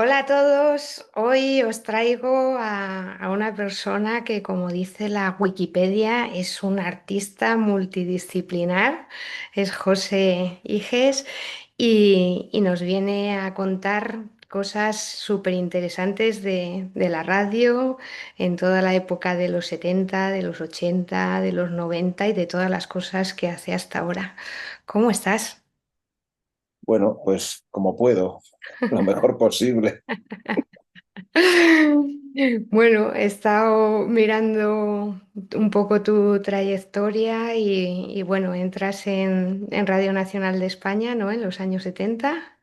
Hola a todos, hoy os traigo a una persona que, como dice la Wikipedia, es un artista multidisciplinar, es José Iges y nos viene a contar cosas súper interesantes de la radio en toda la época de los 70, de los 80, de los 90 y de todas las cosas que hace hasta ahora. ¿Cómo estás? Bueno, pues como puedo, lo mejor posible. Bueno, he estado mirando un poco tu trayectoria y bueno, entras en Radio Nacional de España, ¿no? En los años 70,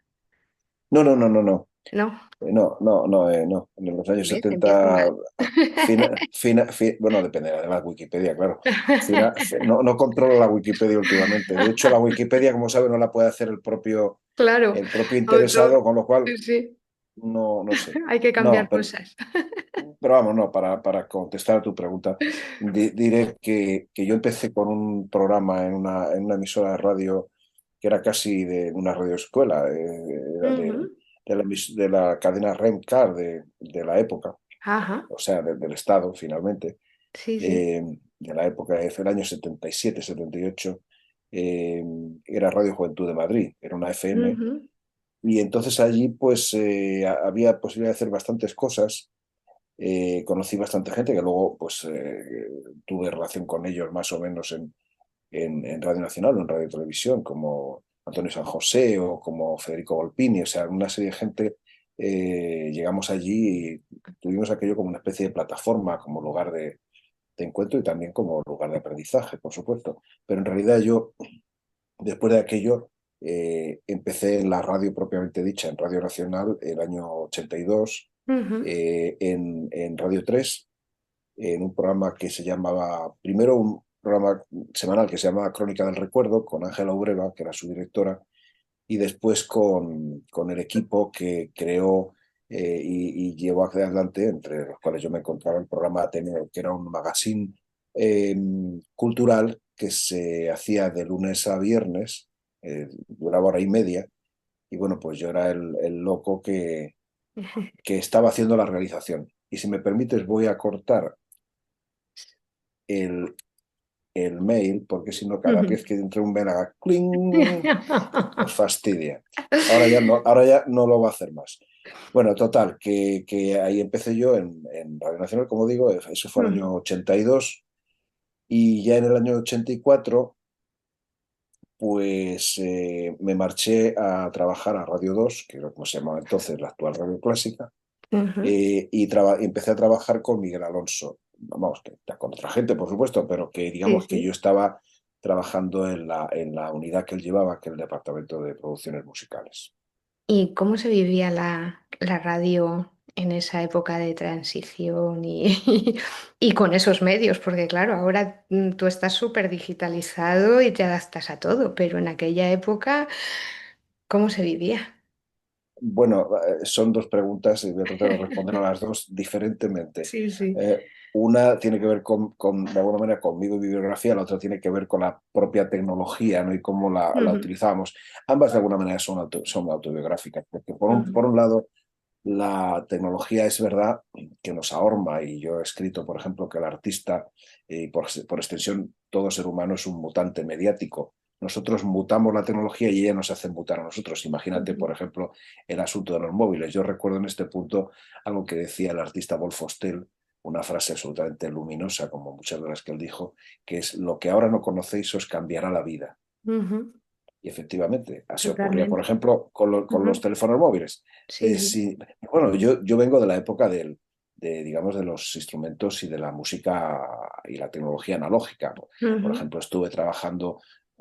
No, no, no, no, no. ¿no? No, no, no, no. En los años ¿Ves? Empiezo 70, mal. bueno, dependerá de la Wikipedia, claro. No, no controlo la Wikipedia últimamente. De hecho, la Wikipedia, como sabe, no la puede hacer Claro, el propio autor, interesado, con lo cual sí, sí, no, no sé. hay que No, cambiar cosas. pero vamos, no, para contestar a tu pregunta, diré que yo empecé con un programa en una emisora de radio que era casi de una radioescuela, era Ujú. de la cadena Remcar de la época, Ajá, o sea, del Estado finalmente, sí, sí. eh, de la época, fue el año 77, 78, eh, era Radio Juventud de Madrid, era una FM, Ujú. y entonces allí pues había posibilidad de hacer bastantes cosas. Conocí bastante gente que luego pues tuve relación con ellos más o menos en Radio Nacional o en Radio Televisión, como Antonio San José o como Federico Volpini, o sea, una serie de gente. Llegamos allí y tuvimos aquello como una especie de plataforma, como lugar de encuentro y también como lugar de aprendizaje, por supuesto. Pero en realidad yo, después de aquello, empecé en la radio propiamente dicha, en Radio Nacional, el año 82, Ujú. en Radio 3, en un programa que se llamaba, primero un programa semanal que se llamaba Crónica del Recuerdo, con Ángela Ubreva, que era su directora, y después con el equipo que creó y llevó adelante, entre los cuales yo me encontraba el programa Ateneo, que era un magazine eh, cultural que se hacía de lunes a viernes, duraba hora y media, y bueno, pues yo era el loco que estaba haciendo la realización. Y si me permites, voy a cortar el, el mail, porque si no, cada Ujú. vez que entre un mail haga cling, me fastidia. Ahora ya no lo va a hacer más. Bueno, total, que ahí empecé yo en Radio Nacional, como digo, eso fue el Ujú. año 82, y ya en el año 84, pues me marché a trabajar a Radio 2, que era como se llamaba entonces la actual Radio Clásica, Ujú. empecé a trabajar con Miguel Alonso. Vamos, con otra gente, por supuesto, pero que Sí, digamos que yo sí. estaba trabajando en la unidad que él llevaba, que es el Departamento de Producciones Musicales. ¿Y cómo se vivía la radio en esa época de transición y con esos medios? Porque claro, ahora tú estás súper digitalizado y te adaptas a todo, pero en aquella época, ¿cómo se vivía? Bueno, son dos preguntas y voy a tratar de responder a las dos diferentemente. Sí, sí. Una tiene que ver de alguna manera, con mi bibliografía, la otra tiene que ver con la propia tecnología, ¿no? Y cómo la Ujú, utilizábamos. Ambas de alguna manera son autobiográficas, porque ujú, por un lado, la tecnología es verdad que nos ahorma, y yo he escrito, por ejemplo, que el artista, y por extensión todo ser humano, es un mutante mediático. Nosotros mutamos la tecnología y ella nos hace mutar a nosotros. Imagínate, ujú. por ejemplo, el asunto de los móviles. Yo recuerdo en este punto algo que decía el artista Wolf Hostel, una frase absolutamente luminosa, como muchas de las que él dijo, que es: lo que ahora no conocéis os cambiará la vida. Ujú. Y efectivamente, así ocurría, por Totalmente. ejemplo, con los Ujú. teléfonos móviles. Sí, sí. Sí, bueno, yo vengo de la época digamos, de los instrumentos y de la música y la tecnología analógica. Por Ujú. ejemplo, estuve trabajando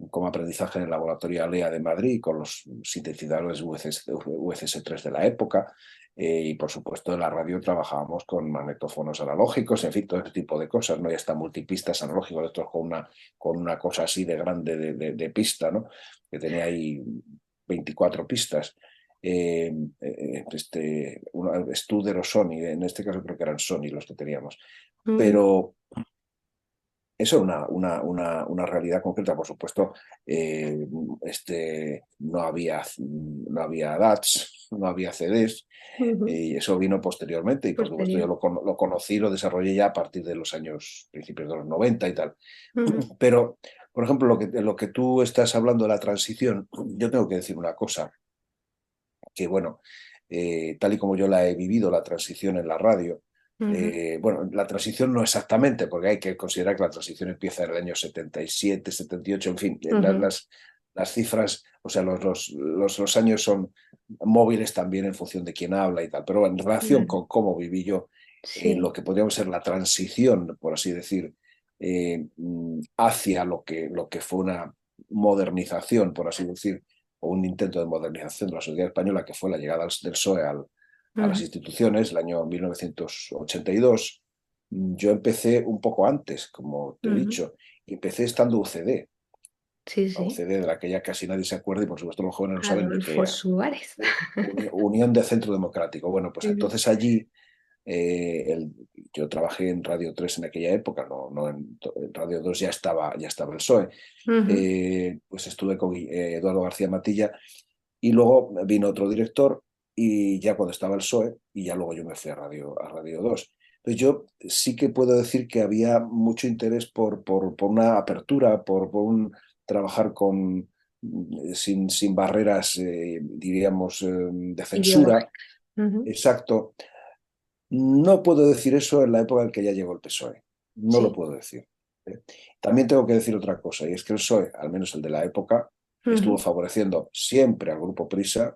como aprendizaje en el laboratorio ALEA de Madrid con los sintetizadores UCS3 de la época. Y por supuesto en la radio trabajábamos con magnetófonos analógicos, en fin, todo ese tipo de cosas, ¿no? Y hasta multipistas analógicos, estos con una cosa así de grande de pista, ¿no? Que tenía ahí 24 pistas. Studer o Sony, en este caso creo que eran Sony los que teníamos. Mm. Pero eso era una realidad concreta, por supuesto. No había DATs, no había CDs, Ujú. y eso vino posteriormente, y por supuesto yo Posterior. lo conocí, lo desarrollé ya a partir de los años, principios de los 90 y tal. Ujú. Pero, por ejemplo, lo que tú estás hablando de la transición, yo tengo que decir una cosa, que bueno, tal y como yo la he vivido, la transición en la radio, Ujú. bueno, la transición no exactamente, porque hay que considerar que la transición empieza en el año 77, 78, en fin, Ujú. las cifras, o sea, los años son móviles también en función de quién habla y tal, pero en relación Ujú. con cómo viví yo lo Sí, que podríamos ser la transición, por así decir, hacia lo que fue una modernización, por así decir, o un intento de modernización de la sociedad española, que fue la llegada del PSOE a las ujú, instituciones, el año 1982. Yo empecé un poco antes, como te he ujú. dicho, y empecé estando UCD, Sí, la sí. UCD de la que ya casi nadie se acuerda y por supuesto los jóvenes no saben ni qué Adolfo era. Suárez. Unión de Centro Democrático. Bueno, pues Sí, entonces allí yo trabajé en Radio 3 en aquella época, no en Radio 2 ya estaba el PSOE. ujú. Pues estuve con Eduardo García Matilla y luego vino otro director y ya cuando estaba el PSOE y ya luego yo me fui a Radio 2. Entonces yo sí que puedo decir que había mucho interés por una apertura, por un trabajar sin barreras, diríamos, de censura. Ideológica. Ujú. Exacto. No puedo decir eso en la época en que ya llegó el PSOE. No lo Sí. puedo decir. ¿Eh? También tengo que decir otra cosa, y es que el PSOE, al menos el de la época, estuvo Ujú. favoreciendo siempre al Grupo Prisa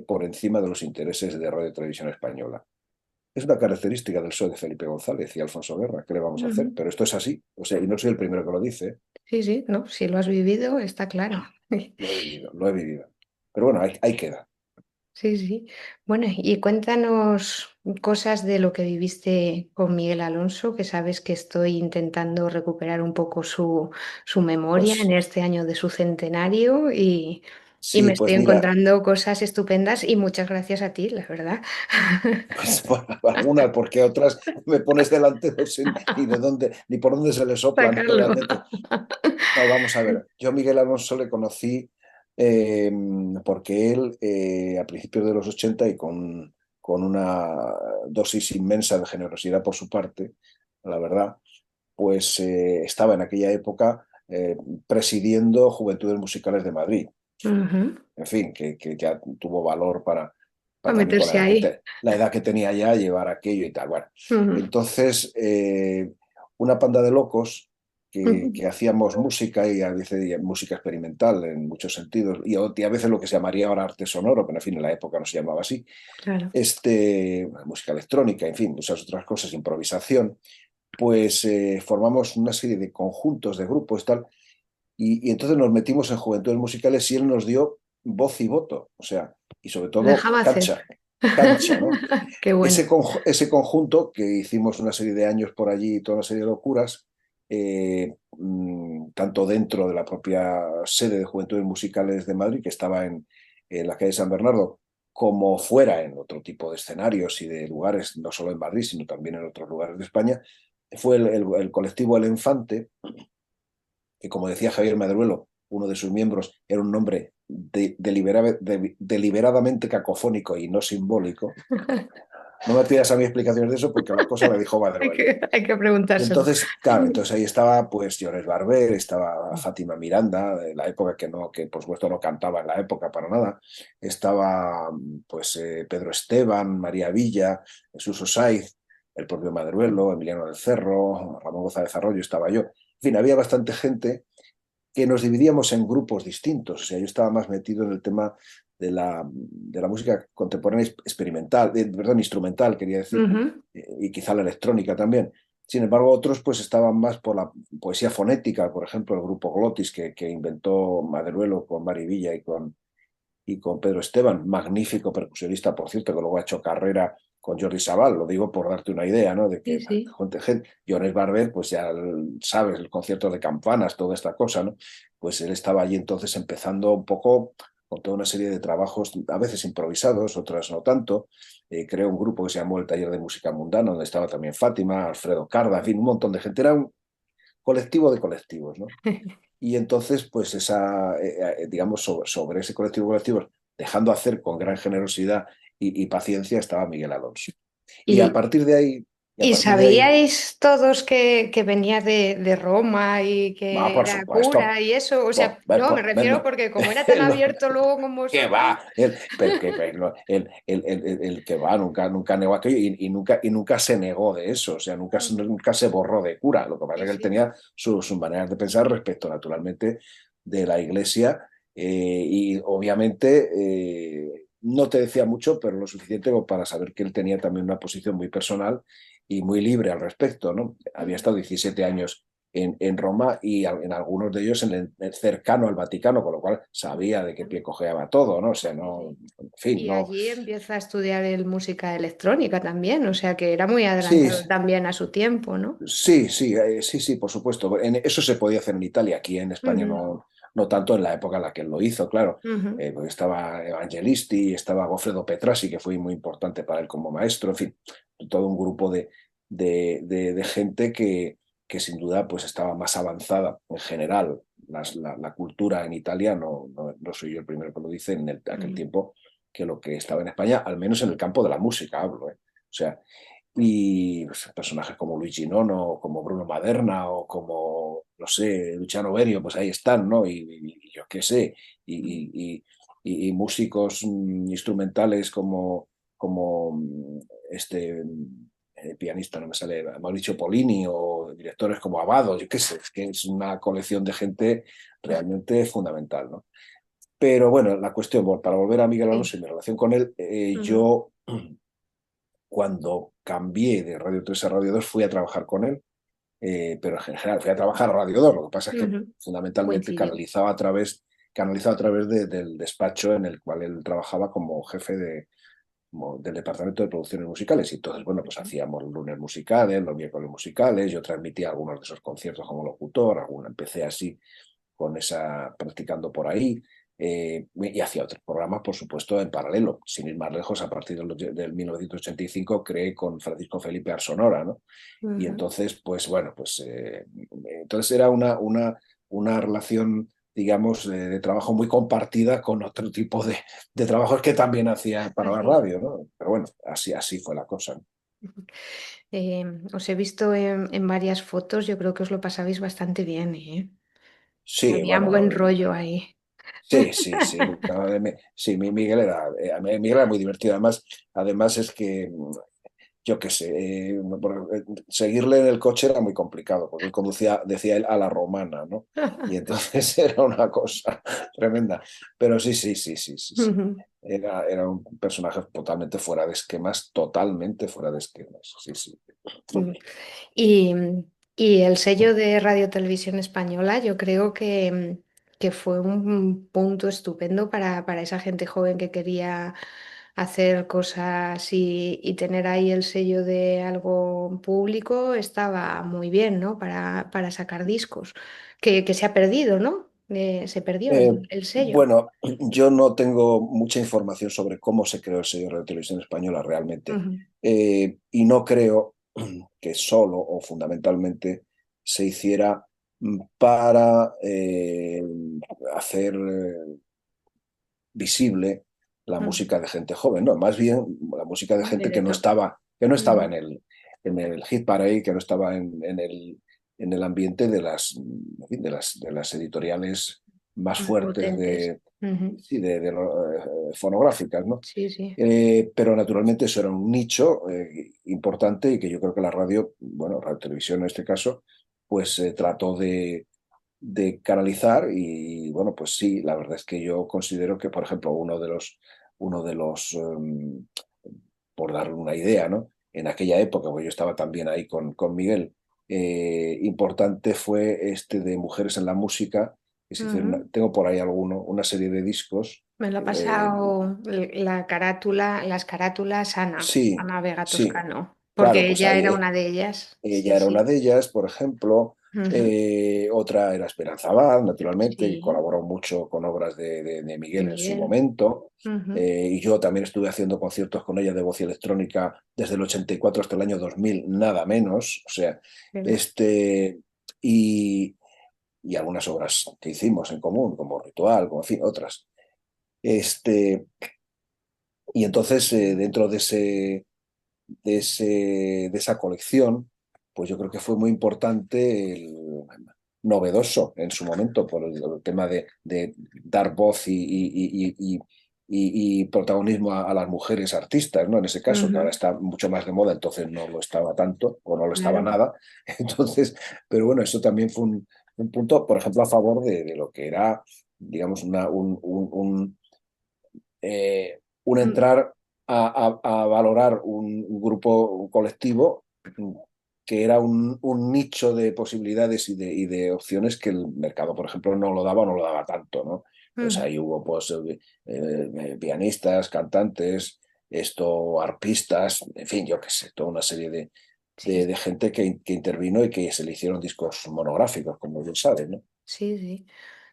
por encima de los intereses de Radio y Televisión Española. Es una característica del PSOE de Felipe González y Alfonso Guerra. ¿Qué le vamos a hacer? Ujú. Pero esto es así. O sea, y no soy el primero que lo dice. Sí, sí, no, si lo has vivido, está claro. Lo he vivido, lo he vivido. Pero bueno, ahí queda. Sí, sí. Bueno, y cuéntanos cosas de lo que viviste con Miguel Alonso, que sabes que estoy intentando recuperar un poco su memoria en Pues este año de su centenario y sí, me estoy pues mira, encontrando cosas estupendas y muchas gracias a ti, la verdad. pues por algunas, porque otras me pones delante, no sé ni de dónde, ni por dónde se le soplan Sacarlo. realmente. No, vamos a ver. Yo a Miguel Alonso le conocí eh, porque él, a principios de los 80 y con una dosis inmensa de generosidad por su parte, la verdad, pues estaba en aquella época presidiendo Juventudes Musicales de Madrid. Ujú. En fin, que ya tuvo valor para Para también con la meterse edad ahí. la edad que tenía ya llevar aquello y tal. Bueno, Ujú. entonces una panda de locos Ujú. que hacíamos música y a veces música experimental en muchos sentidos y a veces lo que se llamaría ahora arte sonoro, pero en fin, en la época no se llamaba así, Claro. música electrónica, en fin, muchas otras cosas, improvisación, pues formamos una serie de conjuntos, de grupos, tal, y entonces nos metimos en Juventudes Musicales y él nos dio voz y voto, o sea, y sobre Te todo dejaba hacer. cancha, ¿no? Qué bueno. Ese conjunto, que hicimos una serie de años por allí y toda una serie de locuras, tanto dentro de la propia sede de Juventudes Musicales de Madrid, que estaba en la calle San Bernardo, como fuera en otro tipo de escenarios y de lugares, no solo en Madrid, sino también en otros lugares de España, fue el colectivo El Enfante, que como decía Javier Madruelo, uno de sus miembros, era un nombre deliberadamente cacofónico y no simbólico. No me pidas a mí explicaciones de eso porque la cosa la dijo Madruelo. Hay que Y preguntárselo. entonces, claro, entonces ahí estaba pues Llores Barber, estaba Fátima Miranda, de la época que no, que por supuesto no cantaba en la época para nada, estaba pues Pedro Esteban, María Villa, Suso Saiz, el propio Madruelo, Emiliano del Cerro, Ramón González Arroyo, estaba yo. En fin, había bastante gente que nos dividíamos en grupos distintos. O sea, yo estaba más metido en el tema de la música contemporánea experimental, perdón, instrumental, quería decir, Ujú. y quizá la electrónica también. Sin embargo, otros pues estaban más por la poesía fonética, por ejemplo, el grupo Glotis que inventó Maderuelo con Mari Villa y con Pedro Esteban, magnífico percusionista, por cierto, que luego ha hecho carrera con Jordi Sabal, lo digo por darte una idea, ¿no? De Sí, que sí. gente, Jones Barber, pues ya sabes, el concierto de campanas, toda esta cosa, ¿no? Pues él estaba allí entonces empezando un poco con toda una serie de trabajos, a veces improvisados, otras no tanto. Creó un grupo que se llamó el Taller de Música Mundana, donde estaba también Fátima, Alfredo Carda, en fin, un montón de gente. Era un colectivo de colectivos, ¿no? Y entonces, pues digamos, sobre ese colectivo de colectivos, dejando hacer con gran generosidad y paciencia, estaba Miguel Alonso. Y a Y, partir de ahí, y a ¿Y partir de ahí, sabíais todos que venía de Roma y va, que por era supuesto, cura y eso? O sea, no, me refiero no, porque como era tan abierto luego con que vosotros. va, pero que no, el que va nunca negó aquello y nunca se negó de eso, o sea, Mm. nunca se borró de cura. Lo que pasa Sí, es que él sí. tenía sus maneras de pensar respecto, naturalmente, de la iglesia y obviamente no te decía mucho, pero lo suficiente como para saber que él tenía también una posición muy personal y muy libre al respecto, ¿no? Había Mm. estado 17 años en Roma y en algunos de ellos cercano al Vaticano, con lo cual sabía de qué pie cojeaba todo, ¿no? O sea, Sí, no, sí. en fin, Y no. allí empieza a estudiar música electrónica también, o sea que era muy Sí, adelantado también a su tiempo, ¿no? sí, por supuesto. Eso se podía hacer en Italia, aquí en España Ujú, no tanto en la época en la que él lo hizo, claro. ujú, Porque estaba Evangelisti, estaba Goffredo Petrassi, que fue muy importante para él como maestro, en fin, todo un grupo de gente que sin duda pues estaba más avanzada en general. La cultura en Italia, no soy yo el primero que lo dice, aquel ujú. tiempo, que lo que estaba en España, al menos en el campo de la música hablo, ¿eh? O sea, y pues, personajes como Luigi Nono, como Bruno Maderna o como, no sé, Luciano Berio, pues ahí están, ¿no? Y yo qué sé, y músicos instrumentales como este pianista, no me sale, Mauricio Polini o directores como Abbado, yo qué sé, es que es una colección de gente realmente fundamental, ¿no? Pero bueno, la cuestión, para volver a Miguel Sí. Alonso y mi relación con él, Ujú, yo cuando cambié de Radio 3 a Radio 2 fui a trabajar con él, pero en general fui a trabajar a Radio 2. Lo que pasa es que ujú. fundamentalmente Coincidió. canalizaba a través del despacho en el cual él trabajaba como jefe del departamento de producciones musicales. Y entonces, bueno, pues hacíamos los lunes musicales, los miércoles musicales, yo transmitía algunos de esos conciertos como locutor, empecé así practicando por ahí, y hacía otros programas, por supuesto, en paralelo. Sin ir más lejos, a partir del 1985 creé con Francisco Felipe Arsonora, ¿no? Y Ujú. entonces, pues bueno, entonces era una relación, digamos, de trabajo muy compartida con otro tipo de trabajos que también hacía para la Así. radio, ¿no? Pero bueno, así fue la cosa, ¿no? Os he visto en varias fotos, yo creo que os lo pasabais bastante bien, ¿eh? Sí, Había bueno, buen rollo ahí. sí. No, sí, Miguel era muy divertido. Además es que yo qué sé, seguirle en el coche era muy complicado, porque él conducía, decía él, a la romana, ¿no? Y entonces era una cosa tremenda. Pero sí. Ujú, Era un personaje totalmente fuera de esquemas. Sí, sí. ujú. Y, y el sello de Radio Televisión Española, yo creo que fue un punto estupendo para esa gente joven que quería hacer cosas y tener ahí el sello de algo público estaba muy bien, ¿no? Para sacar discos, que se ha perdido, ¿no? Se perdió Eh, el sello. bueno, yo no tengo mucha información sobre cómo se creó el sello de Radio Televisión Española realmente. Ujú, Y no creo que solo o fundamentalmente se hiciera para hacer visible la ujú. música de gente joven, no, más bien la música de Vale, gente de todo. que no estaba Ujú. en el hit parade, que no estaba en el ambiente de las editoriales más Más fuertes potentes. Ujú. sí, fonográficas, ¿no? Sí, sí. Pero naturalmente eso era un nicho importante y que yo creo que la radio, bueno, radio televisión en este caso, pues trató de canalizar y bueno, pues sí, la verdad es que yo considero que, por ejemplo, por darle una idea, ¿no? En aquella época, porque yo estaba también ahí con Miguel, importante fue este de Mujeres en la Música, que se Ujú. hicieron, tengo por ahí una serie de discos. Me lo ha eh, pasado la carátula, las carátulas sí, Ana Vega sí, Toscano, claro, porque pues ella ahí era una de ellas. Sí, ella era una sí. de ellas, por ejemplo. Ujú. Otra era Esperanza Abad, naturalmente, que Sí, colaboró mucho con obras de de Miguel en su Miguel. momento. Ujú. Y yo también estuve haciendo conciertos con ella de voz y electrónica desde el 84 hasta el año 2000, nada menos. O sea, Pero- este, y, y algunas obras que hicimos en común, como Ritual, como en fin, otras. Este, y entonces, dentro de esa colección, pues yo creo que fue muy importante, novedoso en su momento, por el tema de dar voz y protagonismo a las mujeres artistas, ¿no? En ese caso, que ahora Ujú, está mucho más de moda, entonces no lo estaba tanto, o no lo estaba claro. nada. Entonces, pero bueno, eso también fue un punto, por ejemplo, a favor de lo que era, digamos, un Mm, entrar a valorar un grupo, un colectivo, que era un nicho de posibilidades y de opciones que el mercado, por ejemplo, no lo daba tanto, ¿no? Entonces ujú. ahí hubo pues, pianistas, cantantes, arpistas, en fin, yo qué sé, toda una serie de, Sí, de, de gente que intervino y que se le hicieron discos monográficos, como bien sabes, ¿no? sí, sí.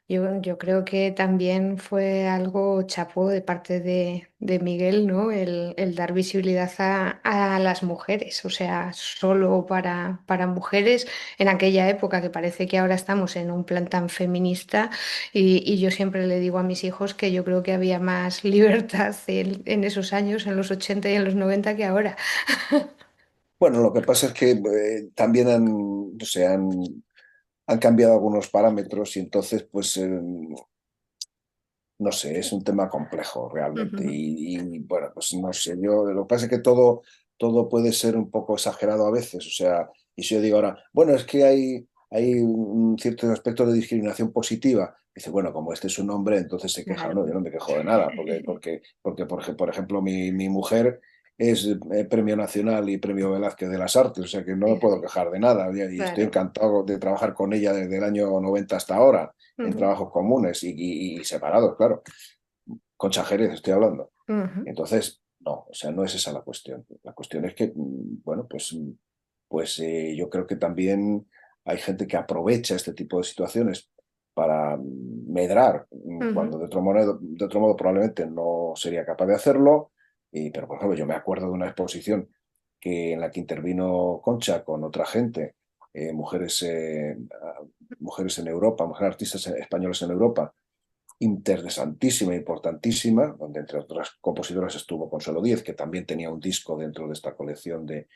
Yo creo que también fue algo chapó de parte de Miguel, ¿no? El dar visibilidad a las mujeres, o sea, solo para mujeres en aquella época, que parece que ahora estamos en un plan tan feminista, y yo siempre le digo a mis hijos que yo creo que había más libertad en esos años, en los 80 y en los 90 que ahora. Bueno, lo que pasa es que también han cambiado algunos parámetros y entonces, pues, no sé, es un tema complejo realmente. Ujú, Bueno, pues no sé, lo que pasa es que todo puede ser un poco exagerado a veces. O sea, y si yo digo ahora, bueno, es que hay un cierto aspecto de discriminación positiva. Dice, bueno, como este es un hombre, entonces se queja. claro. No, yo no me quejo de nada, por ejemplo, mi mujer es Premio Nacional y Premio Velázquez de las Artes, o sea que no me puedo Fíjate, quejar de nada. Y estoy claro. encantado de trabajar con ella desde el año 90 hasta ahora en Ujú, trabajos comunes y separados, claro. Concha Jerez estoy hablando. ujú, Entonces, no, o sea, no es esa la cuestión. La cuestión es que, bueno, pues yo creo que también hay gente que aprovecha este tipo de situaciones para medrar, cuando ujú, de otro modo probablemente no sería capaz de hacerlo. Pero, por ejemplo, yo me acuerdo de una exposición en la que intervino Concha con otra gente, mujeres, mujeres en Europa, mujeres artistas españoles en Europa, interesantísima, importantísima, donde entre otras compositoras estuvo Consuelo Díez, que también tenía un disco dentro de esta colección que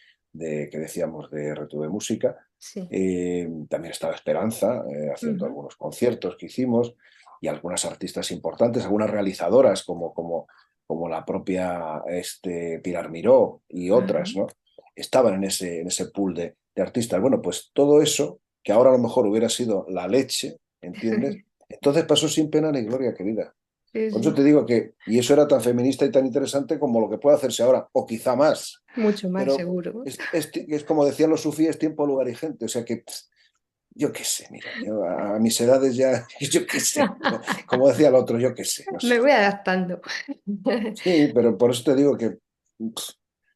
decíamos de Retuve Música. sí. También estaba Esperanza, haciendo Ujú, algunos conciertos que hicimos, y algunas artistas importantes, algunas realizadoras como la propia Pilar Miró y otras, ujú. ¿no? Estaban en ese pool de artistas. Bueno, pues todo eso, que ahora a lo mejor hubiera sido la leche, ¿entiendes? Entonces pasó sin pena ni gloria, querida. Sí, Por eso sí, te digo y eso era tan feminista y tan interesante como lo que puede hacerse ahora, o quizá más. mucho más Pero seguro. es como decían los sufíes, tiempo, lugar y gente. O sea que, yo qué sé, mira, yo a mis edades ya, yo qué sé. Como decía el otro, yo qué sé, no sé. Me voy adaptando. Sí, pero por eso te digo que, pff,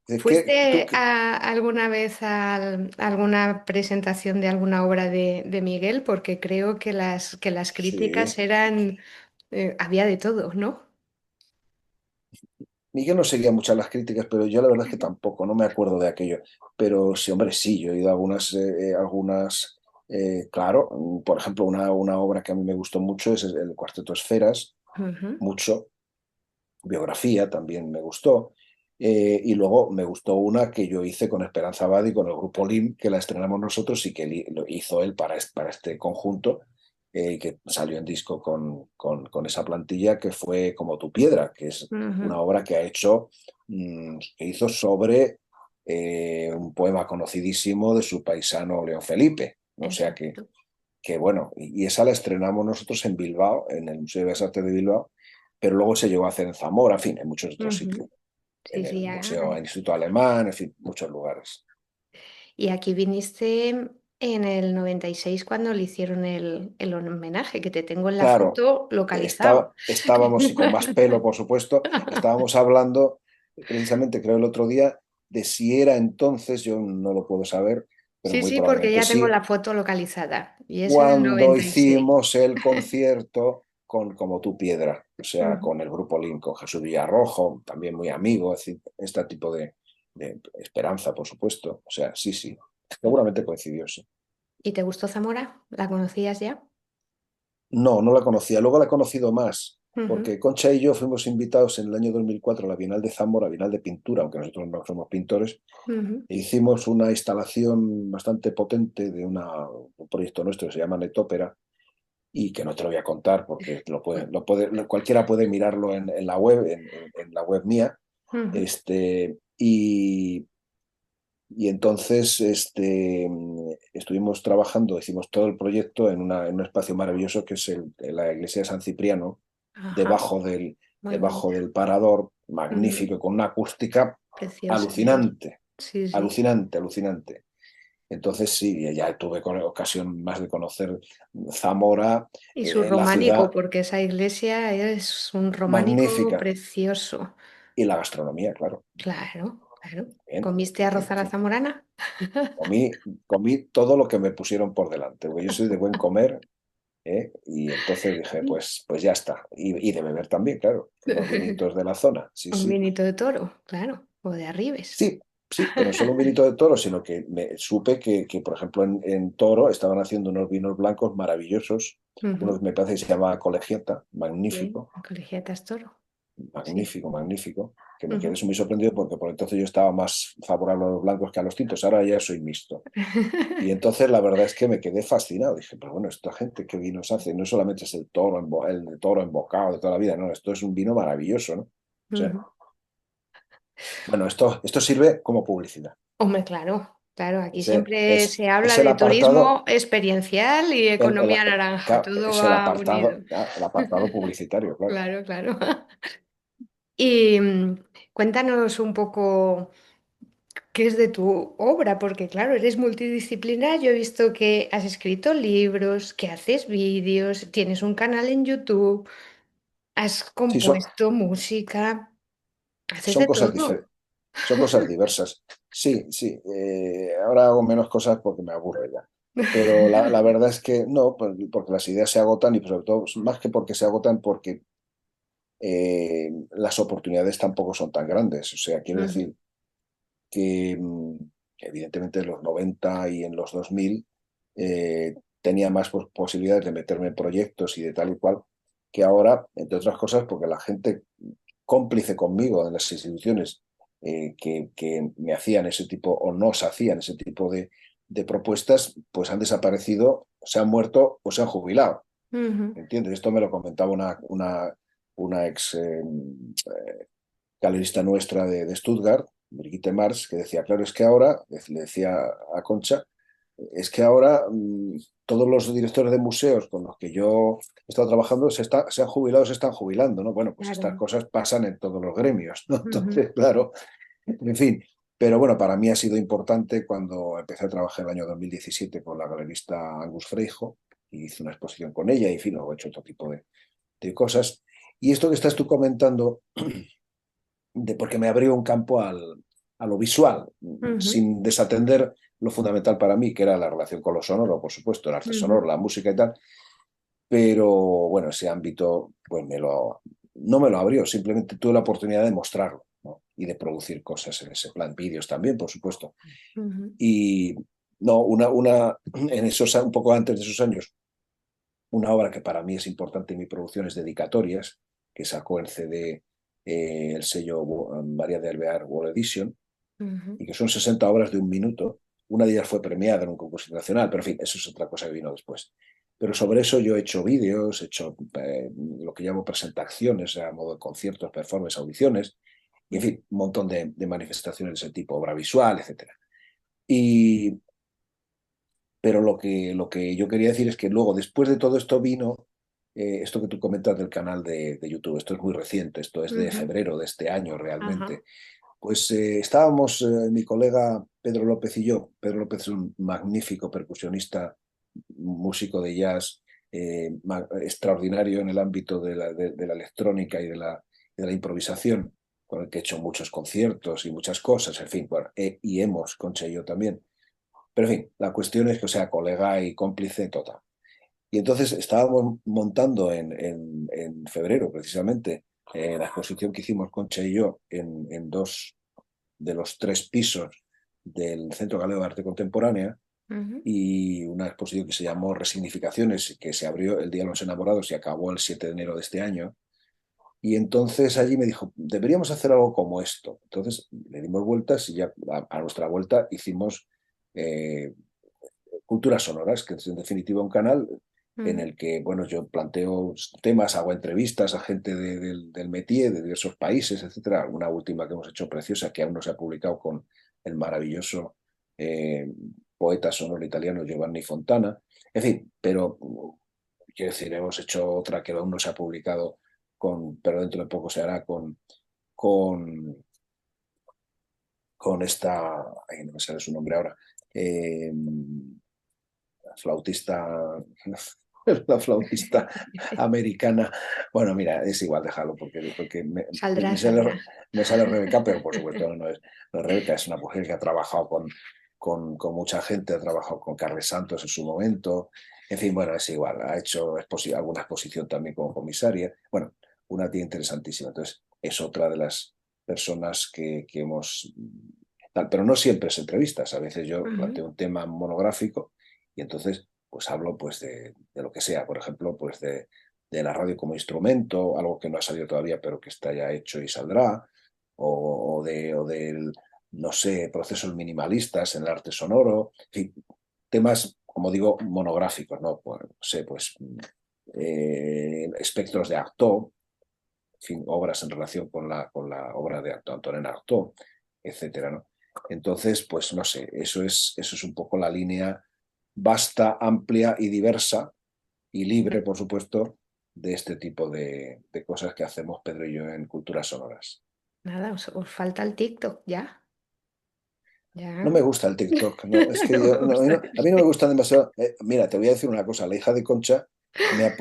¿de qué? ¿Tú ¿Fuiste qué? alguna vez a alguna presentación de alguna obra de Miguel? Porque creo que las críticas Sí. eran, había de todo, ¿no? Miguel no seguía muchas las críticas, pero yo la verdad es que tampoco, no me acuerdo de aquello. Pero sí, hombre, sí, yo he ido a claro. Por ejemplo, una obra que a mí me gustó mucho es el Cuarteto Esferas, Ujú, mucho. Biografía también me gustó. Y luego me gustó una que yo hice con Esperanza Abad y con el grupo LIM, que la estrenamos nosotros y que lo hizo él para este conjunto, que salió en disco con esa plantilla, que fue Como tu piedra, que es una ujú. obra que hizo sobre un poema conocidísimo de su paisano León Felipe. O sea Exacto. que bueno, y esa la estrenamos nosotros en Bilbao, en el Museo de Bellas Artes de Bilbao, pero luego se llegó a hacer en Zamora, en fin, en muchos otros sitios, Ujú. Sí, en el sí. Museo, en el Instituto Alemán, en fin, muchos lugares. Y aquí viniste en el 96 cuando le hicieron el homenaje, que te tengo en la Claro, foto localizado. estábamos, y con más pelo, por supuesto, estábamos hablando precisamente, creo, el otro día, de si era entonces, yo no lo puedo saber, pero Sí, muy sí, porque probablemente ya tengo sí, la foto localizada y es en el cuando 96. hicimos el concierto con Como tu piedra, o sea, Ujú. con el grupo Link, con Jesús Villarrojo, también muy amigo, es decir, este tipo de Esperanza, por supuesto. O sea, sí, sí, seguramente coincidió, sí. ¿Y te gustó Zamora? ¿La conocías ya? No, no la conocía, luego la he conocido más. Ujú, porque Concha y yo fuimos invitados en el año 2004 a la Bienal de Zamora, Bienal de Pintura, aunque nosotros no somos pintores, ujú. e hicimos una instalación bastante potente de un proyecto nuestro que se llama Netópera, y que no te lo voy a contar porque cualquiera puede mirarlo en la web, en la web mía. Ujú. Este, y entonces estuvimos trabajando, hicimos todo el proyecto en un espacio maravilloso que es la iglesia de San Cipriano, Ajá, debajo del, muy debajo bonita. del parador, Ujú. magnífico, con una acústica Preciosa, además. alucinante, Sí, sí. alucinante, alucinante. Entonces sí, ya tuve ocasión más de conocer Zamora, Y su en la románico, ciudad, porque esa iglesia es un románico magnífica, precioso. y la gastronomía, claro. Claro, claro. Bien, ¿Comiste arroz en a la fin. zamorana? Comí todo lo que me pusieron por delante, porque yo soy de buen comer, ¿eh? Y entonces dije, pues ya está. Y de beber también, claro. Unos vinitos de la zona, sí, Un sí. vinito de toro, claro, o de Arribes. Sí, sí, pero no solo un vinito de toro, sino que supe que, por ejemplo, en Toro estaban haciendo unos vinos blancos maravillosos. Uno Ujú. que me parece que se llama Colegiata, Sí, magnífico, colegiatas toro. Sí. magnífico, magnífico. Que me quedé Ujú. muy sorprendido porque por entonces yo estaba más favorable a los blancos que a los tintos. Ahora ya soy mixto. Y entonces la verdad es que me quedé fascinado. Dije, pero bueno, esta gente qué vinos hace, no solamente es el toro, el de toro embocado de toda la vida, no, esto es un vino maravilloso, ¿no? O sea, Ujú. bueno, esto sirve como publicidad. Hombre, claro, claro, aquí Ese siempre es, se habla es el de apartado, turismo experiencial y economía naranja, claro, todo es el va unido. apartado, el apartado publicitario, claro. Claro, claro. Y cuéntanos un poco qué es de tu obra, porque claro, eres multidisciplinar. Yo he visto que has escrito libros, que haces vídeos, tienes un canal en YouTube, has Sí, compuesto música, haces son de cosas todo. diferentes, son cosas diversas. Sí, sí, ahora hago menos cosas porque me aburre ya. Pero la verdad es que no, porque las ideas se agotan y sobre todo, más que porque se agotan, porque las oportunidades tampoco son tan grandes. O sea, quiero Ujú, decir que evidentemente en los 90 y en los 2000 tenía más posibilidades de meterme en proyectos y de tal y cual que ahora, entre otras cosas, porque la gente cómplice conmigo en las instituciones que me hacían ese tipo o nos hacían ese tipo de propuestas, pues han desaparecido, se han muerto o se han jubilado. ujú. ¿Entiendes? Esto me lo comentaba una ex galerista nuestra de Stuttgart, Brigitte Mars, que decía, claro, es que ahora, le decía a Concha, es que ahora todos los directores de museos con los que yo he estado trabajando se han jubilado, se están jubilando, ¿no? Bueno, pues estas Claro. cosas pasan en todos los gremios, ¿no? Ujú, Entonces, claro, en fin. Pero bueno, para mí ha sido importante cuando empecé a trabajar el año 2017 con la galerista Angus Freijo, y hice una exposición con ella, y en fin, luego he hecho otro tipo de cosas. Y esto que estás tú comentando porque me abrió un campo a lo visual, ujú, sin desatender lo fundamental para mí, que era la relación con lo sonoro, por supuesto, el arte sonoro, ujú, la música y tal, pero bueno, ese ámbito pues no me lo abrió, simplemente tuve la oportunidad de mostrarlo, ¿no? Y de producir cosas en ese plan, vídeos también, por supuesto. ujú, Y no, un poco antes de esos años, una obra que para mí es importante en mi producción es Dedicatorias, que sacó en CD el sello María de Alvear World Edition, ujú. y que son 60 obras de un minuto. Una de ellas fue premiada en un concurso internacional, pero en fin, eso es otra cosa que vino después. Pero sobre eso yo he hecho vídeos, he hecho lo que llamo presentaciones, a modo de conciertos, performances, audiciones, y en fin, un montón de manifestaciones de ese tipo, obra visual, etcétera. Y, pero lo que yo quería decir es que luego, después de todo esto, vino esto que tú comentas del canal de YouTube. Esto es muy reciente, esto es de Ujú. febrero de este año Ajá. realmente. Pues estábamos, mi colega Pedro López y yo. Pedro López es un magnífico percusionista, músico de jazz, extraordinario en el ámbito de la electrónica y de la improvisación, con el que he hecho muchos conciertos y muchas cosas, en fin, bueno, y hemos, Concha y yo también. Pero en fin, la cuestión es que, o sea, colega y cómplice total. Y entonces estábamos montando en febrero, precisamente, la exposición que hicimos Concha y yo en dos de los tres pisos del Centro Galego de Arte Contemporánea, Ujú. y una exposición que se llamó Resignificaciones, que se abrió el Día de los Enamorados y acabó el 7 de enero de este año. Y entonces allí me dijo, deberíamos hacer algo como esto. Entonces le dimos vueltas y ya a nuestra vuelta hicimos eh, Culturas Sonoras, que es en definitiva un canal en Ujú. el que, bueno, yo planteo temas, hago entrevistas a gente del métier, de diversos países, etcétera. Una última que hemos hecho preciosa, que aún no se ha publicado, con el maravilloso eh, poeta sonoro italiano Giovanni Fontana. En fin, pero quiero decir, hemos hecho otra que aún no se ha publicado, pero dentro de poco se hará con, con esta, ay, no me sale su nombre ahora, eh, flautista, la flautista americana. Bueno, mira, es igual, déjalo, porque Saldrá, saldrá. me sale Rebeca, pero por supuesto no es Rebeca, es una mujer que ha trabajado con mucha gente, ha trabajado con Carles Santos en su momento. En fin, bueno, es igual, ha hecho alguna exposición también como comisaria. Bueno, una tía interesantísima. Entonces, es otra de las personas que hemos... Pero no siempre es entrevistas, a veces yo Ujú. planteo un tema monográfico y entonces pues hablo pues de lo que sea, por ejemplo, pues de la radio como instrumento, algo que no ha salido todavía pero que está ya hecho y saldrá, o del, no sé, procesos minimalistas en el arte sonoro, en fin, temas, como digo, monográficos, ¿no? Pues, no sé, pues espectros de Artaud, en fin, obras en relación con la obra de Antonin Artaud, etcétera, ¿no? Entonces, pues no sé, eso es un poco la línea vasta, amplia y diversa y libre, por supuesto, de este tipo de cosas que hacemos Pedro y yo en Culturas Sonoras. Nada, os falta el TikTok, ya. No Ya. me gusta el TikTok, no, es que No me yo, no, gusta. a mí no me gustan demasiado. Mira, te voy a decir una cosa, la hija de Concha me ha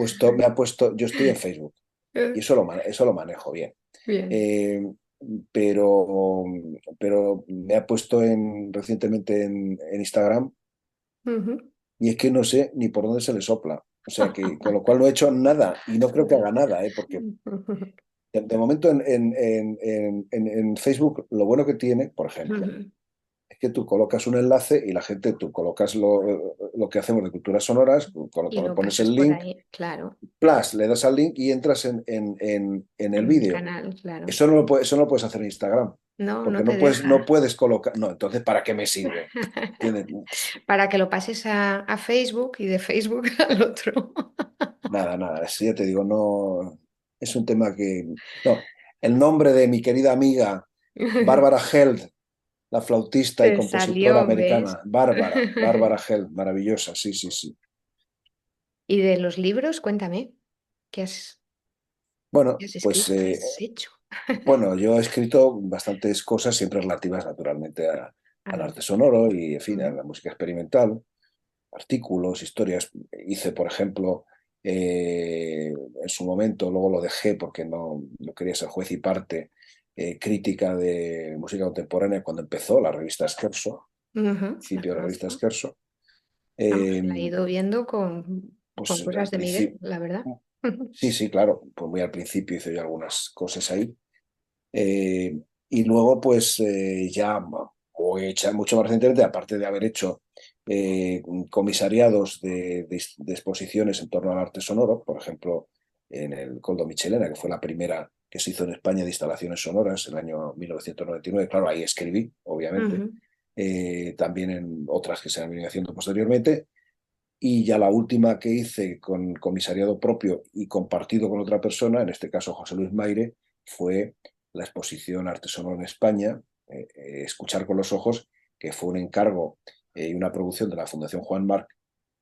puesto, yo estoy en Facebook y eso lo manejo bien. Bien. Eh, pero, pero me ha puesto recientemente en Instagram Ujú. y es que no sé ni por dónde se le sopla. O sea que con lo cual no he hecho nada y no creo que haga nada, porque de momento en Facebook lo bueno que tiene, por ejemplo, Ujú. es que tú colocas un enlace y la gente, tú colocas lo que hacemos de culturas sonoras, Y lo pones pasas el por link, ahí, claro, plus, le das al link y entras en el en el vídeo. canal, claro. Eso no lo puedes hacer en Instagram, No, porque no te no deja. puedes colocar, no, entonces ¿para qué me sirve? ¿Entiendes? Para que lo pases a Facebook y de Facebook al otro. Nada, nada, ya te digo, no, es un tema que, no, el nombre de mi querida amiga Bárbara Held, la flautista y Te compositora salió, ¿ves? americana, Bárbara Held, maravillosa, sí, sí, sí. Y de los libros, cuéntame, qué Bueno, has pues escrito? ¿Qué has hecho? bueno, yo he escrito bastantes cosas, siempre relativas naturalmente al Al- arte sonoro y, en fin, a Ujú, la música experimental, artículos, historias. Hice, por ejemplo, en su momento, luego lo dejé porque no quería ser juez y parte, crítica de música contemporánea cuando empezó la revista Scherzo, ujú, la principio de la revista conozco. Scherzo. Vamos, Eh, la he ido viendo con pues cosas al de Miguel, principio, la verdad. sí, sí, claro, pues muy al principio hice yo algunas cosas ahí. Eh, y luego, pues ya o he hecho mucho más recientemente, aparte de haber hecho comisariados de exposiciones en torno al arte sonoro, por ejemplo, en el Coldo Michelena, que fue la primera que se hizo en España de instalaciones sonoras en el año 1999. Claro, ahí escribí, obviamente. Ujú, También en otras que se han venido haciendo posteriormente. Y ya la última que hice con comisariado propio y compartido con otra persona, en este caso José Luis Maire, fue la exposición Arte Sonoro en España, Escuchar con los Ojos, que fue un encargo y una producción de la Fundación Juan Marc,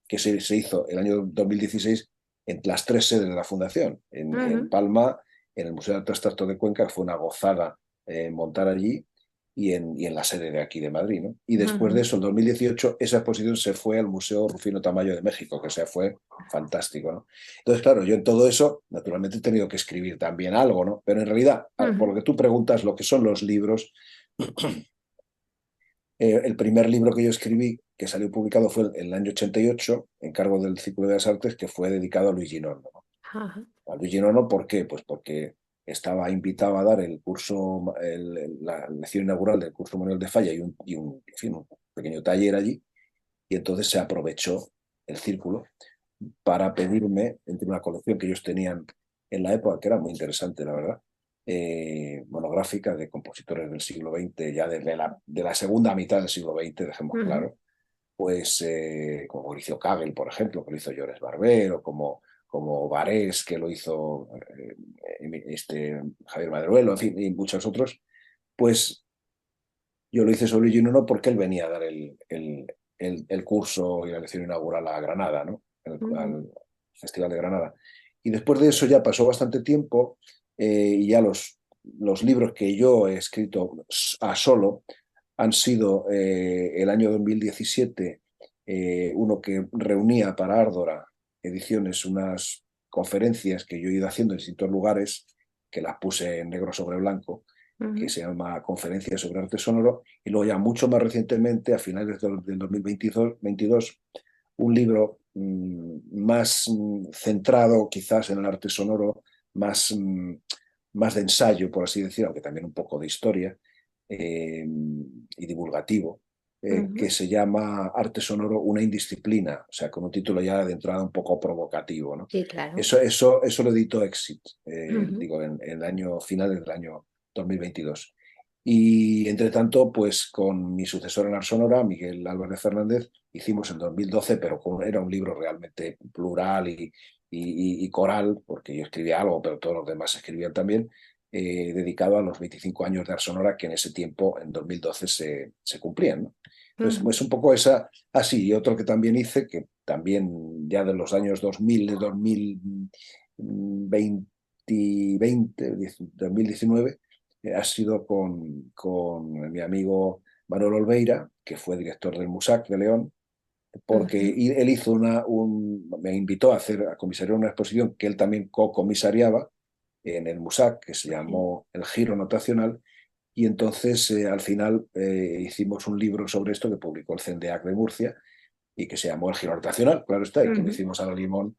que se hizo el año 2016 en las tres sedes de la Fundación, en ujú, Palma, en el Museo de Arte Abstracto de Cuenca, que fue una gozada montar allí, y en la sede de aquí de Madrid, ¿no? Y después de ujú. eso, en 2018, esa exposición se fue al Museo Rufino Tamayo de México, que se fue fantástico, ¿no? Entonces, claro, yo en todo eso, naturalmente he tenido que escribir también algo, ¿no? Pero en realidad, por lo Ujú. que tú preguntas, lo que son los libros, el primer libro que yo escribí, que salió publicado, fue en el año 88, en cargo del Círculo de las Artes, que fue dedicado a Luigi Nono. Ajá. A Luigi Nono, ¿por qué? Pues porque estaba invitado a dar el curso, la lección inaugural del curso Manuel de Falla en fin, un pequeño taller allí, y entonces se aprovechó el círculo para pedirme, entre una colección que ellos tenían en la época, que era muy interesante, la verdad, monográfica de compositores del siglo XX, ya de la segunda mitad del siglo XX, dejemos Ujú, claro, pues como Mauricio Kagel, por ejemplo, que lo hizo Llores Barber, o como Barés, que lo hizo Javier Maderuelo, en fin, y muchos otros, pues yo lo hice sobre Gino no porque él venía a dar el curso y la lección inaugural a Granada, ¿no? ujú, Al Festival de Granada. Y después de eso ya pasó bastante tiempo y ya los libros que yo he escrito a solo han sido el año 2017, uno que reunía para Árdora Ediciones unas conferencias que yo he ido haciendo en distintos lugares, que las puse en negro sobre blanco, que ujú, se llama Conferencias sobre Arte Sonoro, y luego ya mucho más recientemente, a finales del 2022, un libro más centrado quizás en el arte sonoro, más, más de ensayo, por así decir, aunque también un poco de historia y divulgativo, que ujú. se llama Arte Sonoro, una indisciplina, o sea, con un título ya de entrada un poco provocativo, ¿no? Sí, claro. Eso lo editó Exit, Ujú, digo, en el año final del año 2022. Y entre tanto, pues con mi sucesor en Art Sonora, Miguel Álvarez Fernández, hicimos en 2012, pero era un libro realmente plural y coral, porque yo escribía algo, pero todos los demás escribían también, dedicado a los 25 años de Art Sonora, que en ese tiempo, en 2012, se cumplían, ¿no? Entonces, ujú. es un poco esa, así, y otro que también hice, que también ya de los años 2000, de 2019, ha sido con mi amigo Manuel Olveira, que fue director del MUSAC de León, porque Ujú, él hizo me invitó a comisariar una exposición que él también co-comisariaba en el MUSAC, que se sí. llamó El Giro Notacional, y entonces al final hicimos un libro sobre esto que publicó el CENDEAC de Murcia y que se llamó El Giro Notacional, claro está, y que lo Ujú. hicimos a la limón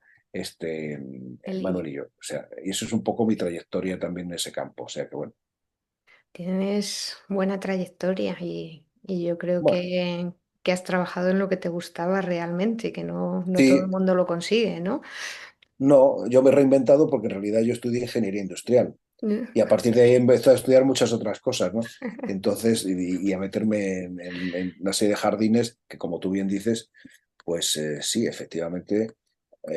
El- Manuel y yo. O sea, y eso es un poco mi trayectoria también en ese campo. O sea que bueno, Tienes buena trayectoria y yo creo bueno, que has trabajado en lo que te gustaba realmente, que no todo el sí, mundo lo consigue, ¿no? no, yo me he reinventado porque en realidad yo estudié ingeniería industrial. Mm. Y a partir de ahí empecé a estudiar muchas otras cosas, ¿no? Entonces, y a meterme en una serie de jardines que, como tú bien dices, pues sí, efectivamente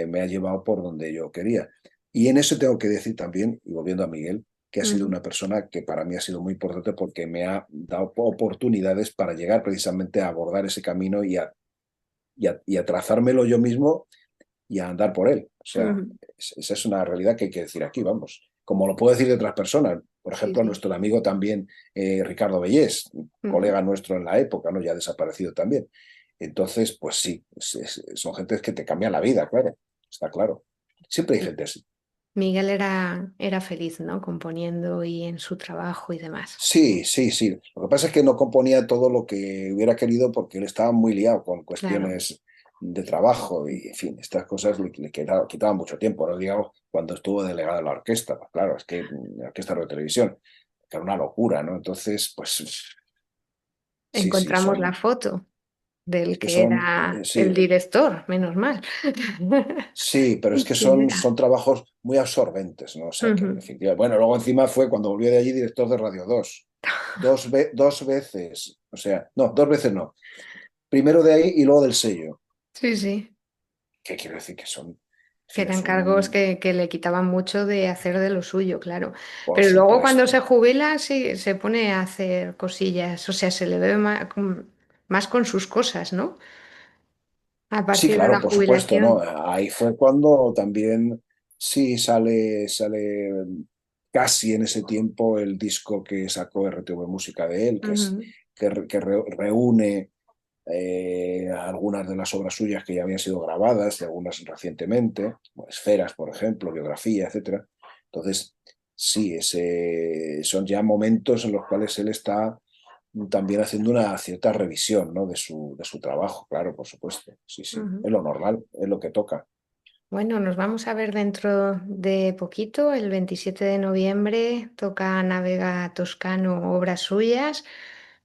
me ha llevado por donde yo quería. Y en eso tengo que decir también, y volviendo a Miguel, que ha sido Ujú, una persona que para mí ha sido muy importante porque me ha dado oportunidades para llegar precisamente a abordar ese camino y a trazármelo yo mismo y a andar por él. O sea, ujú. esa es una realidad que hay que decir aquí, vamos. Como lo puedo decir de otras personas. Por Sí, ejemplo, sí. nuestro amigo también, Ricardo Bellés, Ujú. colega nuestro en la época, ¿no? Ya desaparecido también. Entonces, pues sí, son gentes que te cambian la vida, claro. Está claro. Siempre hay Mi- gente así. Miguel era feliz, ¿no? Componiendo y en su trabajo y demás. Sí, sí, sí. Lo que pasa es que no componía todo lo que hubiera querido porque él estaba muy liado con Claro. cuestiones de trabajo y, en fin, estas cosas le quitaban mucho tiempo, ¿no? Digamos, cuando estuvo delegado en la orquesta, pues claro, es que la orquesta de televisión, que era una locura, ¿no? Entonces, pues sí, sí, Encontramos la foto del es que que era el sí, director, menos mal. sí, pero es que ¿Quién son era? trabajos muy absorbentes, ¿no? O sea, que en Ujú. definitiva, bueno, luego encima fue cuando volvió de allí director de Radio 2. Dos veces, o sea, no, dos veces no. Primero de ahí y luego del sello. Sí, sí. ¿Qué quiero decir? Que son, en Que fin, eran cargos que le quitaban mucho de hacer de lo suyo, claro. por Pero luego cuando se supuesto. jubila, sí, se pone a hacer cosillas. O sea, se le ve más con sus cosas, ¿no? A Sí, partir de la claro, por supuesto, ¿no? jubilación. Ahí fue cuando también sí sale casi en ese tiempo el disco que sacó RTV Música de él, Ujú, que reúne algunas de las obras suyas que ya habían sido grabadas y algunas recientemente, como Esferas, por ejemplo, biografía, etcétera. Entonces, sí, son ya momentos en los cuales él está también haciendo una cierta revisión, ¿no? de su trabajo, claro, por supuesto. Sí, sí, ujú. es lo normal, es lo que toca. Bueno, nos vamos a ver dentro de poquito. El 27 de noviembre toca Navega Toscano, obras suyas,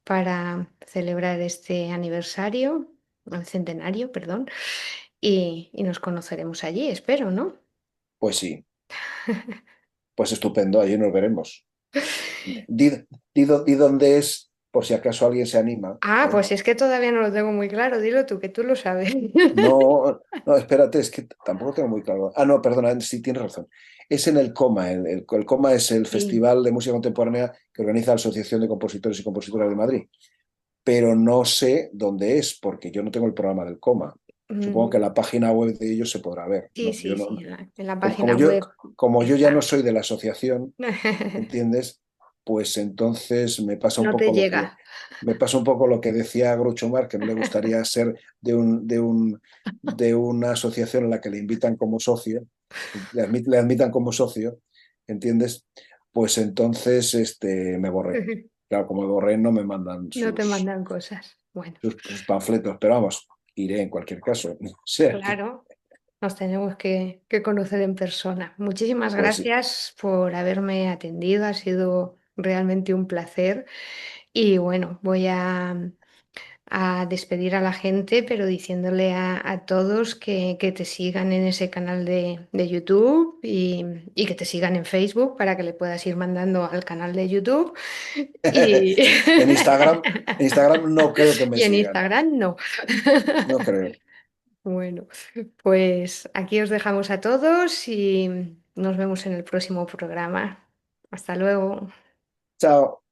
para celebrar este aniversario, el centenario, perdón, y nos conoceremos allí, espero, ¿no? Pues sí, Pues estupendo, allí nos veremos. Di, di dónde es, por si acaso alguien se anima, Ah, ¿eh? pues es que todavía no lo tengo muy claro. Dilo tú, que tú lo sabes. No, no, espérate, es que tampoco tengo muy claro. Ah, no, perdona, sí tienes razón. Es en el Coma. El Coma es el Sí. Festival de Música Contemporánea que organiza la Asociación de Compositores y Compositoras de Madrid. Pero no sé dónde es, porque yo no tengo el programa del Coma. Supongo que Mm, en la página web de ellos se podrá ver. sí, No, yo sí, no, sí. En la como, página web como yo ya no está. soy de la asociación, ¿entiendes? Pues entonces me pasa un No te poco lo que llega. me pasa un poco lo que decía Groucho Marx, que no le gustaría ser de una asociación en la que le invitan como socio, le admitan como socio, ¿entiendes? Pues entonces me borré. Claro, como me borré, no me mandan No te mandan cosas. Bueno, sus panfletos, pero vamos, iré en cualquier caso. O sea que, claro, nos tenemos que conocer en persona. Muchísimas pues sí. gracias por haberme atendido. Ha sido realmente un placer. Y bueno, voy a despedir a la gente, pero diciéndole a todos que te sigan en ese canal de YouTube y que te sigan en Facebook para que le puedas ir mandando al canal de YouTube. Y, En Instagram, en Instagram no creo que me y en sigan, Instagram no. no creo. Bueno, pues aquí os dejamos a todos y nos vemos en el próximo programa. Hasta luego. Chao.